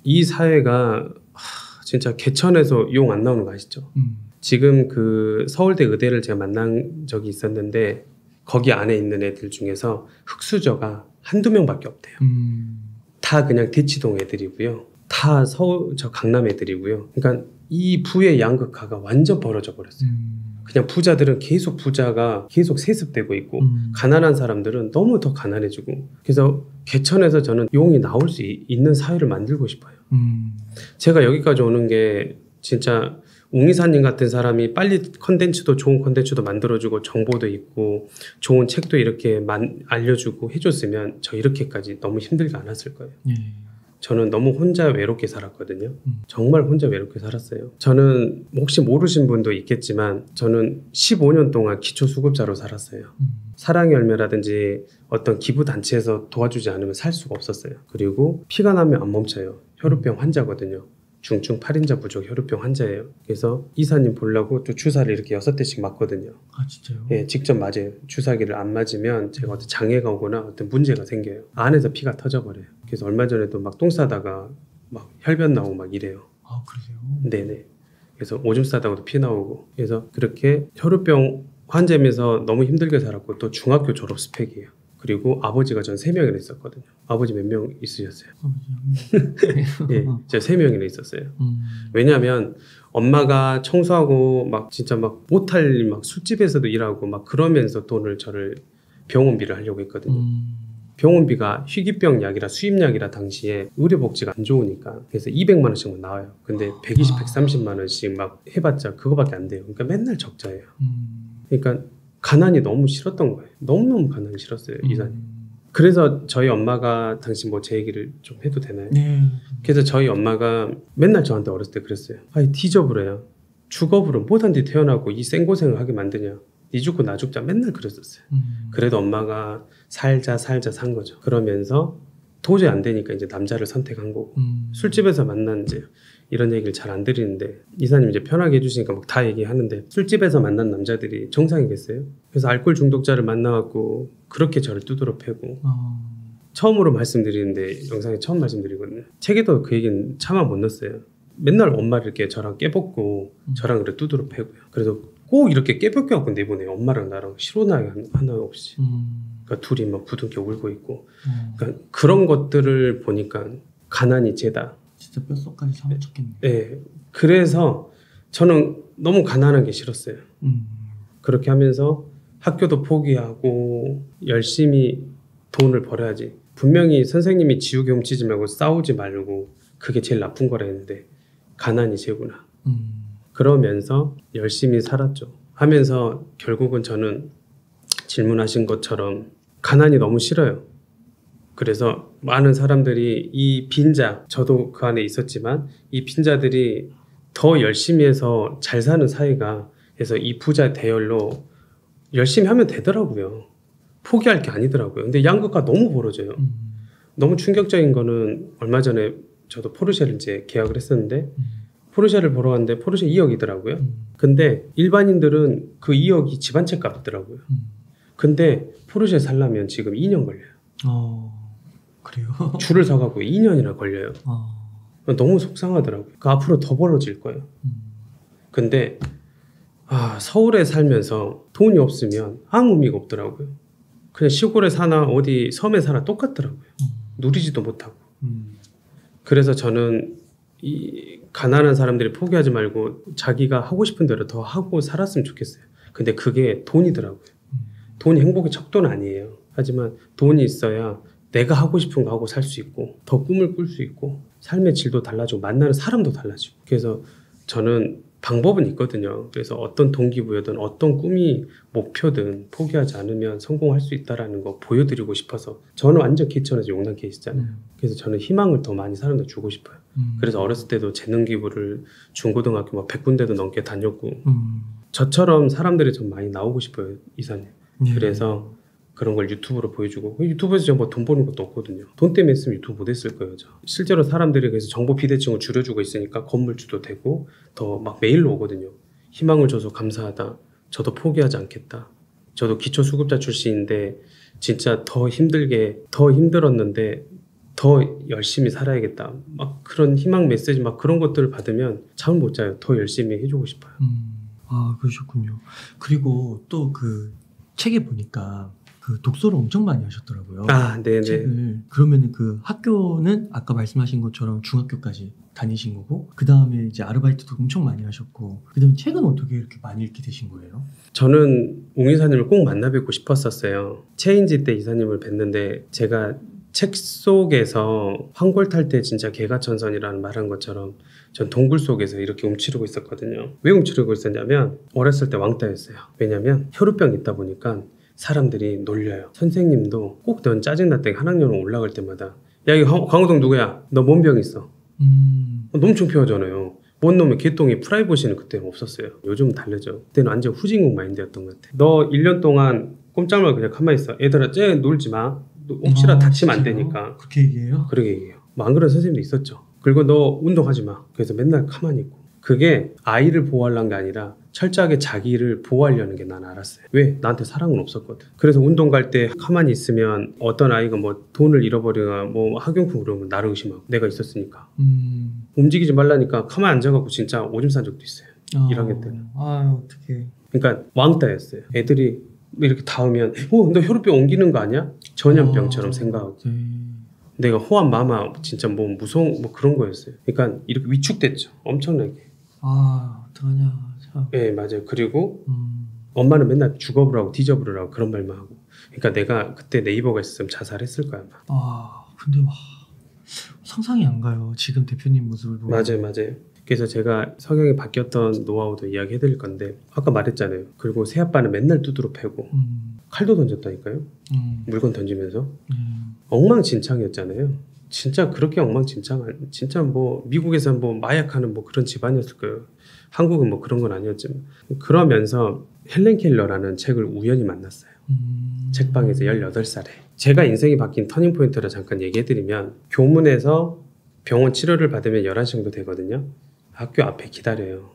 이 사회가 진짜 개천에서 용 안 나오는 거 아시죠? 지금 그 서울대 의대를 제가 만난 적이 있었는데 거기 안에 있는 애들 중에서 흑수저가 한두 명밖에 없대요. 다 그냥 대치동 애들이고요. 다 서울 저 강남 애들이고요. 그러니까 이 부의 양극화가 완전 벌어져 버렸어요. 그냥 부자들은 계속 부자가 계속 세습되고 있고 가난한 사람들은 너무 더 가난해지고, 그래서 개천에서 저는 용이 나올 수 있는 사회를 만들고 싶어요. 제가 여기까지 오는 게 진짜 웅이사님 같은 사람이 빨리 컨텐츠도 좋은 컨텐츠도 만들어주고 정보도 있고 좋은 책도 이렇게 알려주고 해줬으면 저 이렇게까지 너무 힘들게 안 왔을 거예요. 저는 너무 혼자 외롭게 살았거든요. 정말 혼자 외롭게 살았어요. 저는 혹시 모르신 분도 있겠지만 저는 15년 동안 기초수급자로 살았어요. 사랑의 열매라든지 어떤 기부단체에서 도와주지 않으면 살 수가 없었어요. 그리고 피가 나면 안 멈춰요. 혈우병 환자거든요. 중증 8인자 부족 혈우병 환자예요. 그래서 이사님 보려고 또 주사를 이렇게 6대씩 맞거든요. 아 진짜요? 예, 직접 맞아요. 주사기를 안 맞으면 제가 어떤 장애가 오거나 어떤 문제가 생겨요. 안에서 피가 터져버려요. 그래서 얼마 전에도 막 똥 싸다가 막 혈변 나오고 막 이래요. 아 그러세요? 네네. 그래서 오줌 싸다가도 피 나오고, 그래서 그렇게 혈우병 환자면서 너무 힘들게 살았고, 또 중학교 졸업 스펙이에요. 그리고 아버지가 전 3명이나 있었거든요. 아버지 몇 명 있으셨어요? 예, 제가 3명이나 있었어요. 왜냐하면 엄마가 청소하고 막 진짜 막 못할 막 술집에서도 일하고 막 그러면서 저를 병원비를 하려고 했거든요. 병원비가 희귀병 약이라 수입약이라 당시에 의료복지가 안 좋으니까 그래서 200만 원씩만 나와요. 근데 120, 130만 원씩 막 해봤자 그거밖에 안 돼요. 그러니까 맨날 적자예요. 그러니까 가난이 너무 싫었던 거예요. 너무너무 가난이 싫었어요, 이사님. 그래서 저희 엄마가, 당신 뭐 제 얘기를 좀 해도 되나요? 네. 그래서 저희 엄마가 맨날 저한테 어렸을 때 그랬어요. 아이 뒤져버려요. 죽어버려. 못한 뒤 태어나고 이 생고생을 하게 만드냐. 니 죽고 나 죽자. 맨날 그랬었어요. 그래도 엄마가 살자 산 거죠. 그러면서 도저히 안 되니까 이제 남자를 선택한 거고, 술집에서 만난 이제 이런 얘기를 잘 안 드리는데 이사님 이제 편하게 해주시니까 막 다 얘기하는데, 술집에서 만난 남자들이 정상이겠어요? 그래서 알코올 중독자를 만나갖고 그렇게 저를 두드러 패고, 처음으로 말씀드리는데 영상에 처음 말씀드리거든요. 책에도 그 얘기는 차마 못 넣었어요. 맨날 엄마를 이렇게 저랑 깨벗고 저랑 그래 두드러 패고요. 그래서 꼭 이렇게 깨벗겨갖고 내보내요. 엄마랑 나랑 실오나이 하나 없이. 그러니까 둘이 막 부둥켜 울고 있고. 그러니까 그런 것들을 보니까 가난이 죄다. 진짜 뼛속까지 사무쳤겠네요. 네. 그래서 저는 너무 가난한 게 싫었어요. 그렇게 하면서 학교도 포기하고 열심히 돈을 벌어야지. 분명히 선생님이 지우개 훔치지 말고 싸우지 말고 그게 제일 나쁜 거라 했는데 가난이 죄구나. 그러면서 열심히 살았죠. 하면서 결국은 저는 질문하신 것처럼 가난이 너무 싫어요. 그래서 많은 사람들이 이 빈자, 저도 그 안에 있었지만 이 빈자들이 더 열심히 해서 잘 사는 사회가, 해서 이 부자 대열로 열심히 하면 되더라고요. 포기할 게 아니더라고요. 근데 양극화 너무 벌어져요. 너무 충격적인 거는 얼마 전에 저도 포르쉐를 이제 계약을 했었는데 포르쉐를 보러 갔는데 포르쉐 2억이더라고요. 근데 일반인들은 그 2억이 집안채 값이더라고요. 근데 포르쉐 살려면 지금 2년 걸려요. 그래요? 줄을 서갖고 2년이나 걸려요. 너무 속상하더라고요. 그러니까 앞으로 더 벌어질 거예요. 근데 서울에 살면서 돈이 없으면 아무 의미가 없더라고요. 그냥 시골에 사나 어디 섬에 사나 똑같더라고요. 누리지도 못하고. 그래서 저는 이 가난한 사람들이 포기하지 말고 자기가 하고 싶은 대로 더 하고 살았으면 좋겠어요. 근데 그게 돈이더라고요. 돈이 행복의 척도는 아니에요. 하지만 돈이 있어야 내가 하고 싶은 거 하고 살 수 있고 더 꿈을 꿀 수 있고 삶의 질도 달라지고 만나는 사람도 달라지고. 그래서 저는 방법은 있거든요. 그래서 어떤 동기부여든 어떤 꿈이 목표든 포기하지 않으면 성공할 수 있다는 거 보여드리고 싶어서. 저는 완전 기천에서 용난 케이스잖아요. 그래서 저는 희망을 더 많이 사람들 주고 싶어요. 그래서 어렸을 때도 재능 기부를 중고등학교 막 100군데도 넘게 다녔고 저처럼 사람들이 좀 많이 나오고 싶어요, 이사님. 그래서 그런 걸 유튜브로 보여주고, 유튜브에서 제가 뭐 돈 버는 것도 없거든요. 돈 때문에 했으면 유튜브 못 했을 거예요. 실제로 사람들이 그래서 정보 비대칭을 줄여주고 있으니까 건물주도 되고 더 막 메일로 오거든요. 희망을 줘서 감사하다. 저도 포기하지 않겠다. 저도 기초수급자 출신인데 진짜 더 힘들었는데 더 열심히 살아야겠다. 막 그런 희망 메시지 막 그런 것들을 받으면 잠을 못 자요. 더 열심히 해주고 싶어요. 아, 그러셨군요. 그리고 또 그 책에 보니까 그 독서를 엄청 많이 하셨더라고요. 아, 네네. 책을. 그러면 그 학교는 아까 말씀하신 것처럼 중학교까지 다니신 거고, 그 다음에 이제 아르바이트도 엄청 많이 하셨고, 그 다음에 책은 어떻게 이렇게 많이 읽게 되신 거예요? 저는 옹 이사님을 꼭 만나 뵙고 싶었었어요. 체인지 때 이사님을 뵀는데 제가 책 속에서 황골 탈 때 진짜 개가천선이라는 말한 것처럼 전 동굴 속에서 이렇게 움츠리고 있었거든요. 왜 움츠리고 있었냐면 어렸을 때 왕따였어요. 왜냐면 혈우병이 있다 보니까 사람들이 놀려요. 선생님도 꼭 넌 짜증났다. 한 학년 올라갈 때마다 야, 이거 강호동 누구야? 너 뭔 병 있어? 너무 창피하잖아요. 뭔 놈의 개똥이 프라이버시는 그때는 없었어요. 요즘은 달라져. 그때는 완전 후진국 마인드였던 것 같아. 너 1년 동안 꼼짝말고 그냥 가만히 있어. 얘들아 쟤 놀지 마. 혹시라도 다치면 안 되니까. 그렇게 얘기해요? 그러게 얘기해요. 뭐 안 그런 선생님도 있었죠. 그리고 너 운동하지 마. 그래서 맨날 가만히 있고. 그게 아이를 보호하려는 게 아니라 철저하게 자기를 보호하려는 게 난 알았어요. 왜? 나한테 사랑은 없었거든. 그래서 운동 갈 때 가만히 있으면 어떤 아이가 뭐 돈을 잃어버리거나 뭐 학용품 그러면 나를 의심하고 내가 있었으니까. 움직이지 말라니까 가만히 앉아갖고 진짜 오줌 싼 적도 있어요. 1학년 때는. 아, 어떡해. 그러니까 왕따였어요. 애들이 이렇게 닿으면 너 혈우병 옮기는 거 아니야? 전염병처럼 생각하고. 네. 내가 호환 마마 진짜 뭐 무서운 뭐 그런 거였어요. 그러니까 이렇게 위축됐죠. 엄청나게. 아, 어떡하냐. 참. 네, 맞아요. 그리고 엄마는 맨날 죽어보라고 뒤져보라고 그런 말만 하고. 그러니까 내가 그때 네이버가 있었으면 자살했을 거야. 아마. 아, 근데 와, 상상이 안 가요. 지금 대표님 모습을 보면. 맞아요. 그래서 제가 성향이 바뀌었던 노하우도 이야기해 드릴 건데 아까 말했잖아요. 그리고 새아빠는 맨날 두드러 패고 칼도 던졌다니까요. 물건 던지면서 엉망진창이었잖아요. 진짜 그렇게 엉망진창, 진짜 뭐 미국에서 뭐 마약하는 뭐 그런 집안이었을 거예요. 한국은 뭐 그런 건 아니었지만. 그러면서 헬렌 켈러라는 책을 우연히 만났어요. 책방에서 18살에. 제가 인생이 바뀐 터닝포인트를 잠깐 얘기해드리면 교문에서 병원 치료를 받으면 11시 정도 되거든요. 학교 앞에 기다려요.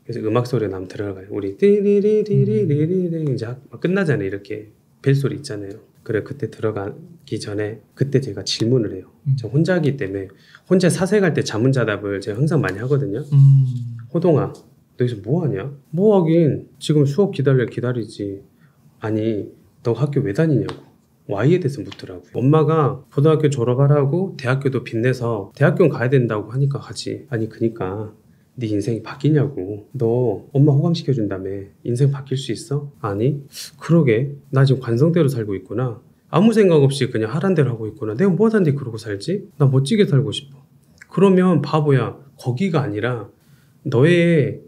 그래서 음악 소리가 나면 들어가요. 우리 띠리리리리리리 이제 끝나잖아요. 이렇게 벨소리 있잖아요. 그래 그때 들어가기 전에 그때 제가 질문을 해요. 저 혼자기 때문에 혼자 사색할 때 자문자답을 제가 항상 많이 하거든요. 호동아 너 여기서 뭐하냐? 뭐하긴 지금 수업 기다리지. 아니 너 학교 왜 다니냐고. Y에 대해서 묻더라고요. 엄마가 고등학교 졸업하라고 대학교도 빚내서 대학교는 가야 된다고 하니까 가지. 아니 그니까 네 인생이 바뀌냐고. 너 엄마 호강시켜준다며. 인생 바뀔 수 있어? 아니 그러게 나 지금 관성대로 살고 있구나. 아무 생각 없이 그냥 하란 대로 하고 있구나. 내가 뭐 하던데 그러고 살지? 나 멋지게 살고 싶어. 그러면 바보야. 거기가 아니라 너의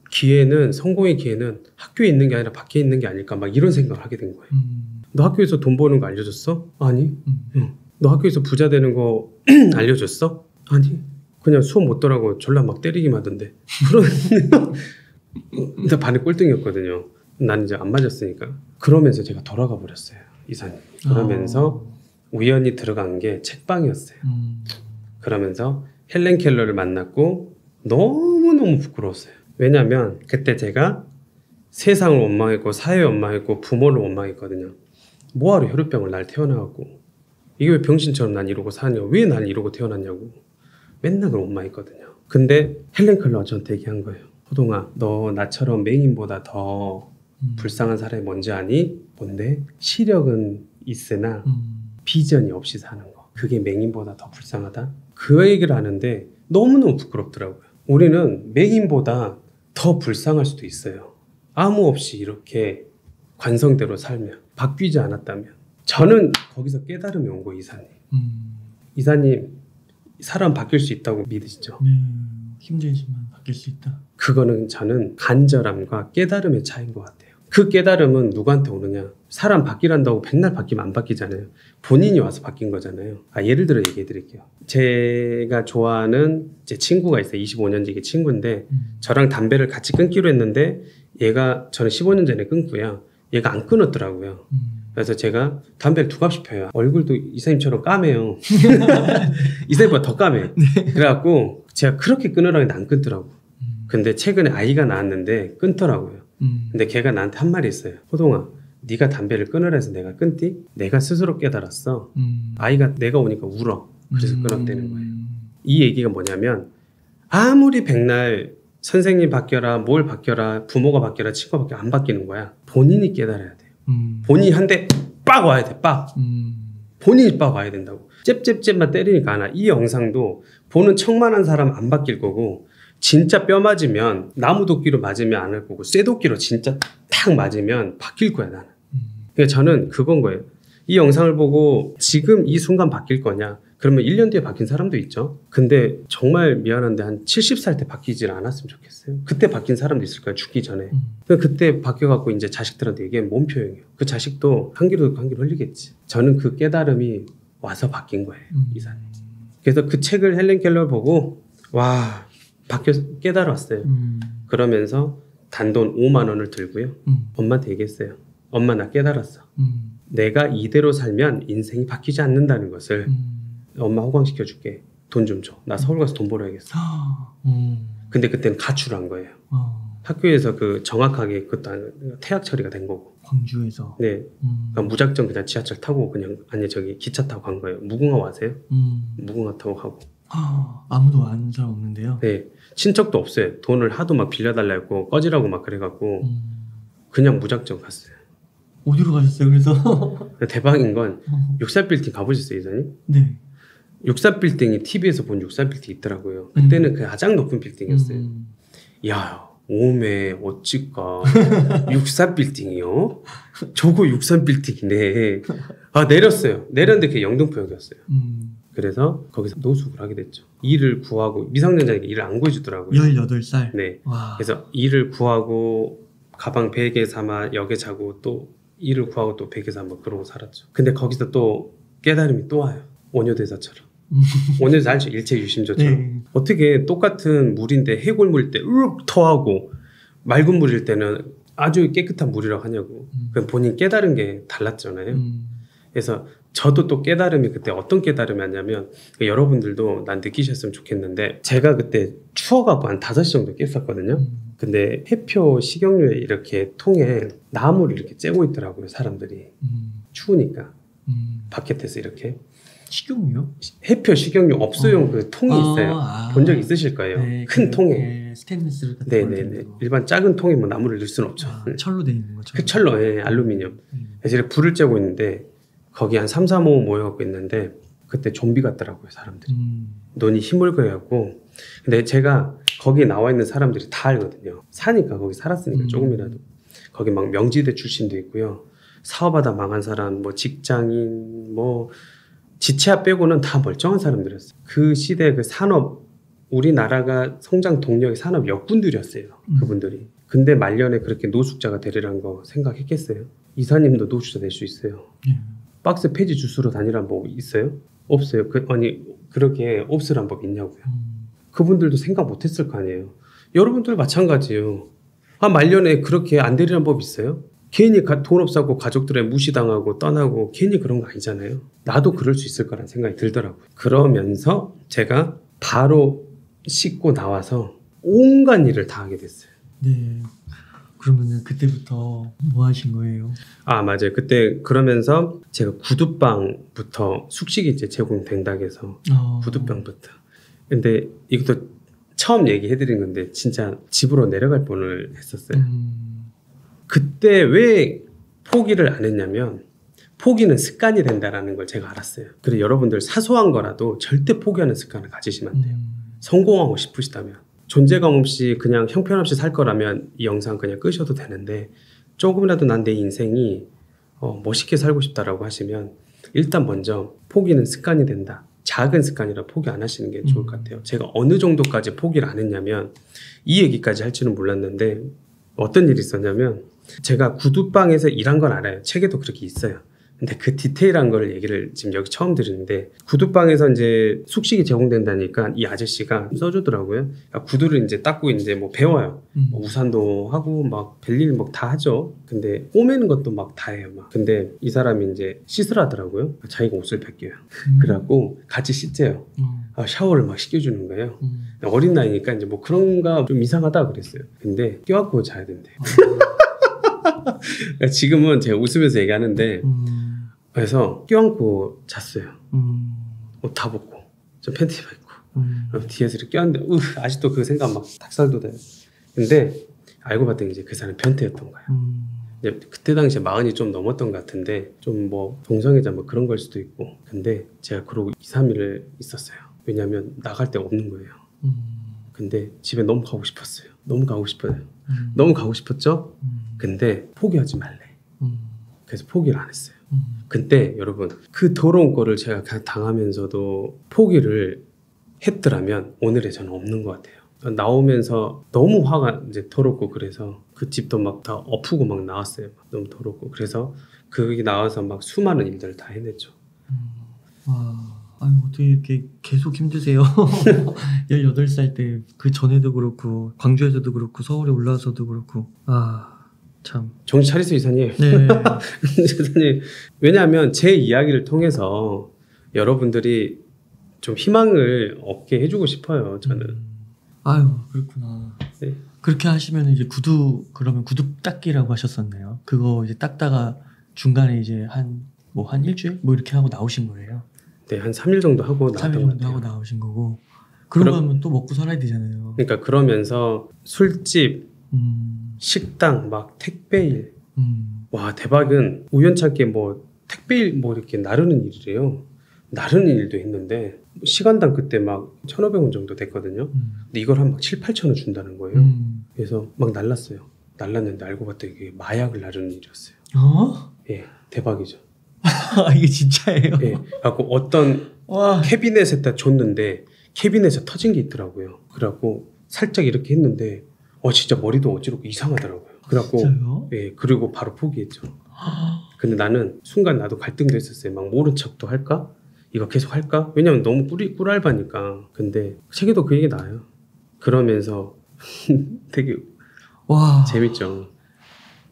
기회는 성공의 기회는 학교에 있는 게 아니라 밖에 있는 게 아닐까 막 이런 생각을 하게 된 거예요. 너 학교에서 돈 버는 거 알려줬어? 아니. 응. 너 학교에서 부자 되는 거 알려줬어? 아니. 그냥 수업 못 들어가고 졸라 막 때리기만 하던데. 나 반에 꼴등이었거든요. 난 이제 안 맞았으니까. 그러면서 제가 돌아가 버렸어요. 이사님. 그러면서 우연히 들어간 게 책방이었어요. 그러면서 헬렌 켈러를 만났고 너무너무 부끄러웠어요. 왜냐면 그때 제가 세상을 원망했고 사회를 원망했고 부모를 원망했거든요. 뭐하러 혈우병을 날 태어나갖고 이게 왜 병신처럼 난 이러고 사냐. 왜 난 이러고 태어났냐고. 맨날 그걸 원망했거든요. 근데 헬렌 켈러가 저한테 얘기한 거예요. 호동아 너 나처럼 맹인보다 더 불쌍한 사람이 뭔지 아니? 뭔데? 시력은 있으나 비전이 없이 사는 거. 그게 맹인보다 더 불쌍하다? 그 얘기를 하는데 너무너무 부끄럽더라고요. 우리는 맹인보다 더 불쌍할 수도 있어요. 아무 없이 이렇게 관성대로 살면. 바뀌지 않았다면. 저는 거기서 깨달음이 온 거예요. 이사님 사람 바뀔 수 있다고 믿으시죠? 네, 힘들지만 바뀔 수 있다. 그거는 저는 간절함과 깨달음의 차이인 것 같아요. 그 깨달음은 누구한테 오느냐? 사람 바뀌란다고 백날 바뀌면 안 바뀌잖아요. 본인이 와서 바뀐 거잖아요. 예를 들어 얘기해 드릴게요. 제가 좋아하는 제 친구가 있어요. 25년 지기 친구인데 저랑 담배를 같이 끊기로 했는데 저는 15년 전에 끊고요. 얘가 안 끊었더라고요. 그래서 제가 담배를 2갑씩 펴요. 얼굴도 이사님처럼 까매요. 이사님보다 더 까매. 네. 그래갖고 제가 그렇게 끊으라고 했는데 안 끊더라고. 근데 최근에 아이가 낳았는데 끊더라고요. 근데 걔가 나한테 한 말이 있어요. 호동아 네가 담배를 끊으라 해서 내가 끊디? 내가 스스로 깨달았어. 아이가 내가 오니까 울어. 그래서 끊었다는 거예요. 이 얘기가 뭐냐면 아무리 백날 선생님 바뀌어라, 뭘 바뀌어라, 부모가 바뀌어라, 친구가 바뀌어라 안 바뀌는 거야. 본인이 깨달아야 돼요. 본인이 한 대 빡 와야 돼. 빡. 본인이 빡 와야 된다고. 잽잽잽만 때리니까 안 와. 이 영상도 보는 척만한 사람 안 바뀔 거고 진짜 뼈 맞으면 나무 도끼로 맞으면 안 할 거고 쇠 도끼로 진짜 탁 맞으면 바뀔 거야 나는. 그러니까 저는 그건 거예요. 이 영상을 보고 지금 이 순간 바뀔 거냐? 그러면 1년 뒤에 바뀐 사람도 있죠. 근데 정말 미안한데 한 70살 때 바뀌질 않았으면 좋겠어요. 그때 바뀐 사람도 있을 거예요. 죽기 전에. 그때 바뀌어갖고 이제 자식들한테 얘기하면 몸 표현이에요. 그 자식도 한 귀로 듣고 한 귀로 흘리겠지. 저는 그 깨달음이 와서 바뀐 거예요. 이사님. 그래서 그 책을 헬렌 켈러 보고 와 깨달았어요. 그러면서 단돈 5만 원을 들고요. 엄마한테 얘기했어요. 엄마 나 깨달았어. 내가 이대로 살면 인생이 바뀌지 않는다는 것을 엄마 호강시켜줄게. 돈 좀 줘. 나 서울 가서 돈 벌어야겠어. 근데 그때는 가출을 한 거예요. 학교에서 그 정확하게 그것도 태학 처리가 된 거고. 광주에서. 네. 그러니까 무작정 그냥 지하철 타고 그냥 아니 저기 기차 타고 간 거예요. 무궁화 아세요? 무궁화 타고 가고. 아무도 아는 사람 없는데요. 네. 친척도 없어요. 돈을 하도 막 빌려달라 했고 꺼지라고 막 그래갖고 그냥 무작정 갔어요. 어디로 가셨어요? 그래서 대박인 건 64 빌딩 가보셨어요, 이사님? 네. 64 빌딩이 TV에서 본 64 빌딩 있더라고요. 그때는 그 가장 높은 빌딩이었어요. 야, 오메 어찌까 64 빌딩이요? 저거 63 빌딩이네. 아 내렸어요. 내렸는데 그게 영등포역이었어요. 그래서 거기서 노숙을 하게 됐죠. 일을 구하고 미성년자니까 일을 안 구해주더라고요. 18살? 네. 와. 그래서 일을 구하고 가방 베개 삼아 역에 자고 또 일을 구하고 또 베개 삼아 그러고 살았죠. 근데 거기서 또 깨달음이 또 와요. 원효대사처럼. 원효대사 알죠? 일체유심조처럼. 네. 어떻게 똑같은 물인데 해골물일 때 으윽 터하고 맑은 물일 때는 아주 깨끗한 물이라고 하냐고. 그럼 본인 깨달은 게 달랐잖아요. 그래서 저도 또 깨달음이 그때 어떤 깨달음이 왔냐면 여러분들도 난 느끼셨으면 좋겠는데 제가 그때 추워갖고 한 5시 정도 깼었거든요. 근데 해표 식용유에 이렇게 통에 나무를 이렇게 째고 있더라고요. 사람들이 추우니까 바켓에서 이렇게 식용유요? 해표 식용유 업소용 그 통이 있어요. 본 적 있으실 거예요. 네, 큰 통에. 네, 스테인리스 같은 네네네. 일반 작은 통에 뭐 나무를 넣을 수는 없죠. 철로 돼 있는 거죠. 그 철로에 알루미늄. 그래서 이렇게 불을 쬐고 있는데 거기 한 3, 4, 5 모여갖고 있는데 그때 좀비 같더라고요. 사람들이. 눈이 희물거려갖고. 근데 제가 거기에 나와 있는 사람들이 다 알거든요. 사니까 거기 살았으니까 조금이라도. 거기 막 명지대 출신도 있고요. 사업하다 망한 사람, 뭐 직장인, 뭐 지체아 빼고는 다 멀쩡한 사람들이었어요. 그 시대 그 산업, 우리나라가 성장 동력의 산업 역군들이었어요. 그분들이. 근데 말년에 그렇게 노숙자가 되리란 거 생각했겠어요? 이사님도 노숙자 될 수 있어요. 박스 폐지 주스로 다니란 법 있어요? 없어요. 아니 그렇게 없으란 법 있냐고요. 그분들도 생각 못했을 거 아니에요. 여러분들 마찬가지예요. 말년에 그렇게 안 되리란 법 있어요? 괜히 돈 없다고 가족들에 무시당하고 떠나고 괜히 그런 거 아니잖아요. 나도 그럴 수 있을 거란 생각이 들더라고요. 그러면서 제가 바로 씻고 나와서 온갖 일을 다 하게 됐어요. 네. 그러면은 그때부터 뭐 하신 거예요? 맞아요. 그때 그러면서 제가 구두방부터 숙식이 이제 제공된다고 해서 구두방부터. 근데 이것도 처음 얘기해드린 건데 진짜 집으로 내려갈 뻔을 했었어요. 그때 왜 포기를 안 했냐면 포기는 습관이 된다는 걸 제가 알았어요. 그리고 여러분들 사소한 거라도 절대 포기하는 습관을 가지시면 안 돼요. 성공하고 싶으시다면. 존재감 없이 그냥 형편없이 살 거라면 이 영상 그냥 끄셔도 되는데 조금이라도 난 내 인생이 멋있게 살고 싶다라고 하시면 일단 먼저 포기는 습관이 된다. 작은 습관이라 포기 안 하시는 게 좋을 것 같아요. 제가 어느 정도까지 포기를 안 했냐면 이 얘기까지 할 줄은 몰랐는데 어떤 일이 있었냐면 제가 구두방에서 일한 건 알아요. 책에도 그렇게 있어요. 근데 그 디테일한 걸 얘기를 지금 여기 처음 들었는데 구두방에서 이제 숙식이 제공된다니까 이 아저씨가 써주더라고요. 그러니까 구두를 이제 닦고 이제 뭐 배워요. 뭐 우산도 하고 막 별일 막 다 하죠. 근데 꼬매는 것도 막 다 해요. 막. 근데 이 사람이 이제 씻으라더라고요. 자기가 옷을 벗겨요. 그래갖고 같이 씻재요. 샤워를 막 시켜주는 거예요. 어린 나이니까 이제 뭐 그런가 좀 이상하다 그랬어요. 근데 껴안고 자야 된대. 지금은 제가 웃으면서 얘기하는데 그래서 껴안고 잤어요. 옷 다 벗고. 좀 팬티만 입고 뒤에서 이렇게 꼈는데 아직도 그 생각 막 닭살 돋아요. 근데 알고 봤더니 이제 그 사람이 변태였던 거야. 그때 당시에 40이 좀 넘었던 것 같은데 좀 뭐 동성애자 뭐 그런 걸 수도 있고. 근데 제가 그러고 2, 3일을 있었어요. 왜냐면 나갈 데가 없는 거예요. 근데 집에 너무 가고 싶었어요. 너무 가고 싶어요. 너무 가고 싶었죠? 근데 포기하지 말래. 그래서 포기를 안 했어요. 근데 여러분 그 더러운 거를 제가 당하면서도 포기를 했더라면 오늘의 저는 없는 것 같아요. 나오면서 너무 화가 이제 더럽고 그래서 그 집도 막 다 엎고 막 나왔어요. 막 너무 더럽고 그래서 거기 나와서 막 수많은 일들을 다 해냈죠. 아유 어떻게 이렇게 계속 힘드세요? 18살 때 그 전에도 그렇고 광주에서도 그렇고 서울에 올라와서도 그렇고 참 정신 차리세요 이사님. 네. 이사님 왜냐하면 제 이야기를 통해서 여러분들이 좀 희망을 얻게 해주고 싶어요. 저는. 아유 그렇구나. 네. 그렇게 하시면 이제 그러면 구두 닦기라고 하셨었네요. 그거 이제 닦다가 중간에 이제 한 일주일 뭐 이렇게 하고 나오신 거예요? 네, 한 3일 정도 하고 나왔던 3일 것 정도 같아요. 하고 나오신 거고. 그러면 또 먹고 살아야 되잖아요. 그러니까 그러면서 술집, 식당, 막 택배일. 와 대박은 우연찮게 뭐 택배일 뭐 이렇게 나르는 일이래요. 나르는 일도 했는데 시간당 그때 막 1,500원 정도 됐거든요. 근데 이걸 한 막 7, 8,000원 준다는 거예요. 그래서 막 날랐어요. 날랐는데 알고 봤더니 이게 마약을 나르는 일이었어요. 예, 대박이죠. 이게 진짜예요? 예, 갖고 어떤 캐비넷에다 줬는데 캐비넷에 터진 게 있더라고요. 그래갖고 살짝 이렇게 했는데 진짜 머리도 어지럽고 이상하더라고요. 그래갖고 진짜요? 예, 그리고 바로 포기했죠. 근데 나는 순간 나도 갈등도 있었어요. 막 모른 척도 할까? 이거 계속 할까? 왜냐면 너무 꿀알바니까. 근데 세계도 그 얘기 나와요. 그러면서 되게 재밌죠.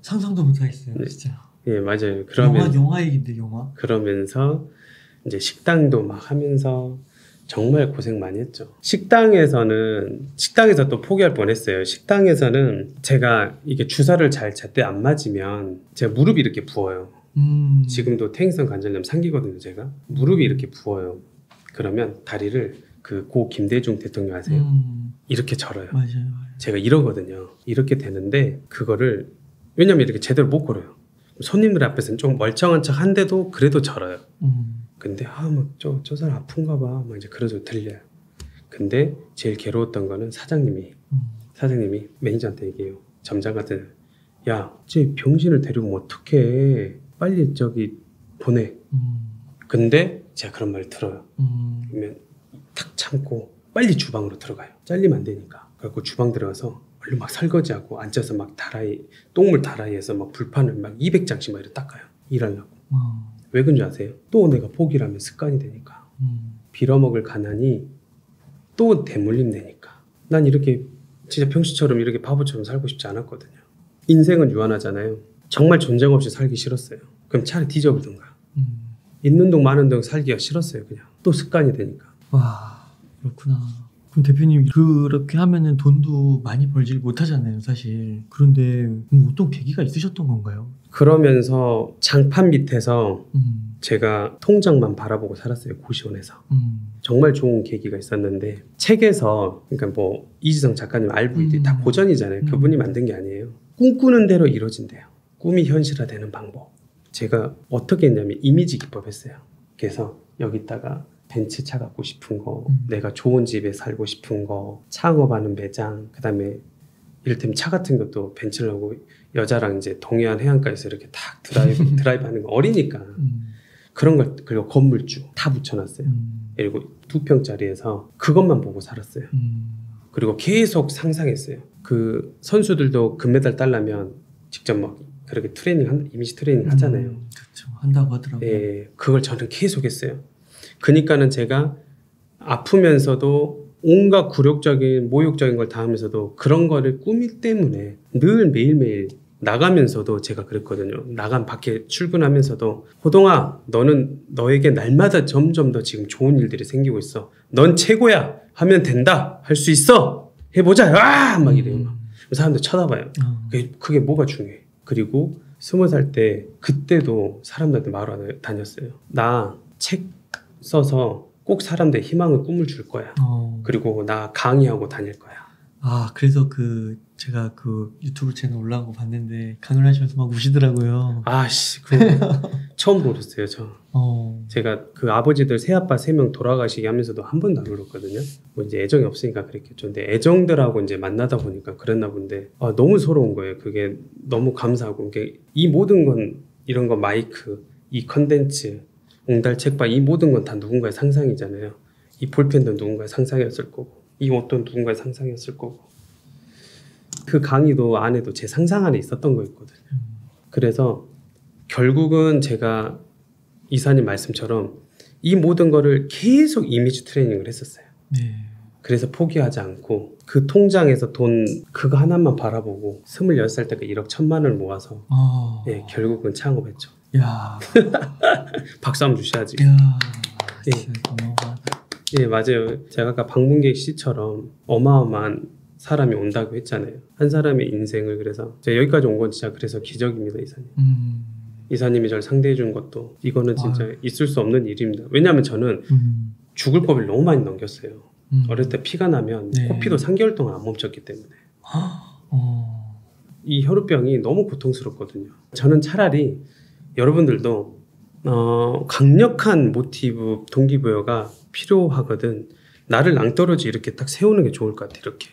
상상도 못하겠어요. 네. 진짜. 예, 맞아요. 영화 얘기인데 영화. 그러면서 이제 식당도 막 하면서 정말 고생 많이 했죠. 식당에서 또 포기할 뻔했어요. 식당에서는 제가 이게 주사를 잘 제때 안 맞으면 제가 무릎이 이렇게 부어요. 지금도 퇴행성 관절염 상기거든요. 제가 무릎이 이렇게 부어요. 그러면 다리를 고 김대중 대통령 아세요? 이렇게 절어요. 맞아요. 제가 이러거든요. 이렇게 되는데 그거를 왜냐면 이렇게 제대로 못 걸어요. 손님들 앞에서는 좀 멀쩡한 척 한데도 그래도 절어요. 근데 저 사람 아픈가 봐. 막 이제 그러죠. 들려요. 근데 제일 괴로웠던 거는 사장님이 매니저한테 얘기해요. 점장 같은 야, 쟤 병신을 데리고 어떡해. 빨리 저기 보내. 근데 제가 그런 말을 들어요. 그러면 탁 참고 빨리 주방으로 들어가요. 잘리면 안 되니까. 그래갖고 주방 들어가서 얼른 막 설거지하고 앉아서 막 똥물 다라이에서 막 불판을 막 200장씩 막 이렇게 닦아요. 일하려고. 왜 그런 줄 아세요? 또 내가 포기를 하면 습관이 되니까. 빌어먹을 가난이 또 대물림 되니까. 난 이렇게 진짜 병신처럼 이렇게 바보처럼 살고 싶지 않았거든요. 인생은 유한하잖아요. 정말 존재감 없이 살기 싫었어요. 그럼 차라리 뒤져보든가. 있는 동 마는 동 살기가 싫었어요. 그냥 또 습관이 되니까. 그렇구나. 그럼 대표님 그렇게 하면은 돈도 많이 벌지 못하잖아요, 사실. 그런데 어떤 계기가 있으셨던 건가요? 그러면서 장판 밑에서 제가 통장만 바라보고 살았어요. 고시원에서. 정말 좋은 계기가 있었는데 책에서 그러니까 뭐 이지성 작가님 RVD 다 고전이잖아요. 그분이 만든 게 아니에요. 꿈꾸는 대로 이루어진대요. 꿈이 현실화되는 방법. 제가 어떻게 했냐면 이미지 기법 했어요. 그래서 여기다가 벤츠차 갖고 싶은 거, 내가 좋은 집에 살고 싶은 거, 창업하는 매장, 그 다음에 이를테면 차 같은 것도 벤츠를 하고 여자랑 이제 동해안 해안가에서 이렇게 탁 드라이브 하는 거 어리니까 그런 걸 그리고 건물주 다 붙여놨어요. 그리고 2평짜리에서 그것만 보고 살았어요. 그리고 계속 상상했어요. 그 선수들도 금메달 따려면 직접 막 그렇게 이미지 트레이닝 하잖아요. 그렇죠. 한다고 하더라고요. 예, 그걸 저는 계속 했어요. 그러니까는 제가 아프면서도 온갖 굴욕적인 모욕적인 걸 다 하면서도 그런 거를 꾸밀 때문에 늘 매일매일 나가면서도 제가 그랬거든요. 나간 밖에 출근하면서도 호동아, 너는 너에게 날마다 점점 더 지금 좋은 일들이 생기고 있어. 넌 최고야. 하면 된다. 할 수 있어. 해보자. 막 이래요. 사람들 쳐다봐요. 그게 뭐가 중요해. 그리고 20살 때 그때도 사람들한테 말하러 다녔어요. 나 책 써서 꼭 사람들의 희망을 꿈을 줄 거야. 그리고 나 강의하고 다닐 거야. 아, 그래서 제가 유튜브 채널 올라온 거 봤는데 강의를 하시면서 막 우시더라고요. 아씨, 처음 울었어요, 저. 제가 그 아버지들 새아빠 3명 돌아가시게 하면서도 한 번도 안 울었거든요. 뭐 이제 애정이 없으니까 그랬겠죠. 근데 애정들하고 이제 만나다 보니까 그랬나 본데, 너무 서러운 거예요. 그게 너무 감사하고, 이 모든 건, 이런 거 마이크, 이 컨텐츠, 옹달 책방, 이 모든 건 다 누군가의 상상이잖아요. 이 볼펜도 누군가의 상상이었을 거고, 이 옷도 누군가의 상상이었을 거고, 그 강의도 안에도 제 상상 안에 있었던 거였거든요. 그래서 결국은 제가 이사님 말씀처럼 이 모든 거를 계속 이미지 트레이닝을 했었어요. 네. 그래서 포기하지 않고 그 통장에서 돈 그거 하나만 바라보고 26살 때까지 1억 1천만 원을 모아서 예, 결국은 창업했죠. 야, 박수 한번 주셔야지. 야, 예. 진짜 고마워하다. 예, 맞아요. 제가 아까 박문객 씨처럼 어마어마한 사람이 온다고 했잖아요. 한 사람의 인생을. 그래서 제가 여기까지 온 건 진짜 그래서 기적입니다, 이사님. 이사님이 저를 상대해 준 것도 이거는 진짜 있을 수 없는 일입니다. 왜냐하면 저는 죽을 법을 너무 많이 넘겼어요. 어렸을 때 피가 나면 네. 코피도 3개월 동안 안 멈췄기 때문에 이 혈우병이 너무 고통스럽거든요. 저는 차라리 여러분들도 강력한 모티브, 동기부여가 필요하거든. 나를 낭떠러지 이렇게 딱 세우는 게 좋을 것 같아. 이렇게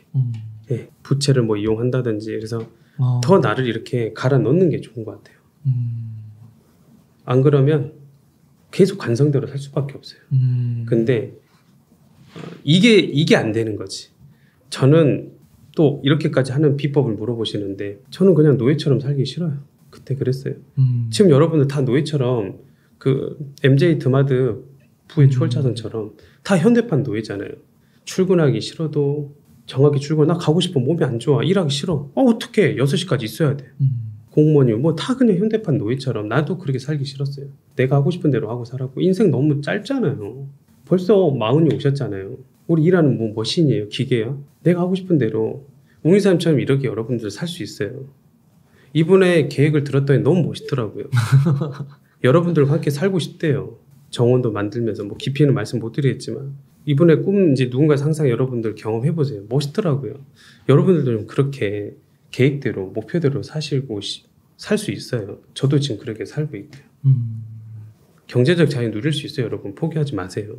예, 부채를 뭐 이용한다든지. 그래서 더 나를 이렇게 갈아 넣는 게 좋은 것 같아요. 안 그러면 계속 관성대로 살 수밖에 없어요. 근데 이게 안 되는 거지. 저는 또 이렇게까지 하는 비법을 물어보시는데 저는 그냥 노예처럼 살기 싫어요. 그때 그랬어요. 지금 여러분들 다 노예처럼 그 MJ 드마드 부의 추월차선처럼 다 현대판 노예잖아요. 출근하기 싫어도 정확히 출근, 나 가고 싶어, 몸이 안 좋아, 일하기 싫어. 어떡해, 6시까지 있어야 돼. 공무원이 뭐 다 그냥 현대판 노예처럼. 나도 그렇게 살기 싫었어요. 내가 하고 싶은 대로 하고 살았고. 인생 너무 짧잖아요. 벌써 40이 오셨잖아요. 우리 일하는 뭐 머신이에요? 기계예요? 내가 하고 싶은 대로 웅이사님처럼 이렇게 여러분들 살 수 있어요. 이분의 계획을 들었더니 너무 멋있더라고요. 여러분들과 함께 살고 싶대요. 정원도 만들면서. 뭐 깊이는 말씀 못 드리겠지만 이분의 꿈, 이제 누군가 상상 여러분들 경험해보세요. 멋있더라고요. 여러분들도 좀 그렇게 계획대로 목표대로 사시고 살 수 있어요. 저도 지금 그렇게 살고 있고요. 경제적 자유 누릴 수 있어요. 여러분 포기하지 마세요.